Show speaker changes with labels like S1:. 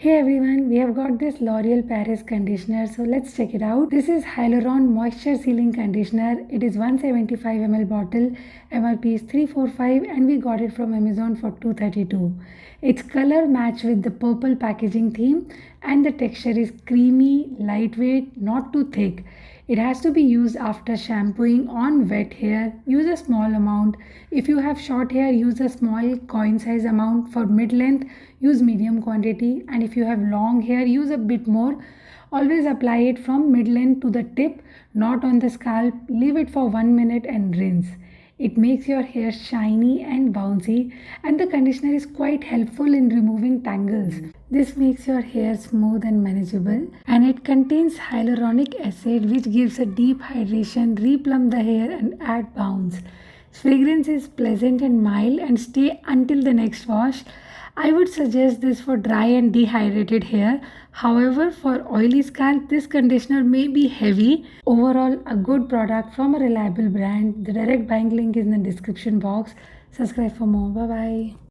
S1: Hey everyone, we have got this L'Oreal Paris conditioner, so let's check it out. This is Hyaluron Moisture Sealing Conditioner. It is 175 ml bottle, MRP is 345 and we got it from Amazon for 232. Its color match with the purple packaging theme and the texture is creamy, lightweight, not too thick. It has to be used after shampooing on wet hair. Use a small amount. If you have short hair, use a small coin size amount. For mid length, use medium quantity. And if you have long hair, use a bit more. Always apply it from mid length to the tip, not on the scalp. Leave it for 1 minute and rinse. It makes your hair shiny and bouncy, and the conditioner is quite helpful in removing tangles. This makes your hair smooth and manageable, and it contains hyaluronic acid which gives a deep hydration, replump the hair and add bounce. Fragrance is pleasant and mild and stay until the next wash. I would suggest this for dry and dehydrated hair. However, for oily scalp, this conditioner may be heavy. Overall, a good product from a reliable brand. The direct buying link is in the description box. Subscribe for more. Bye bye.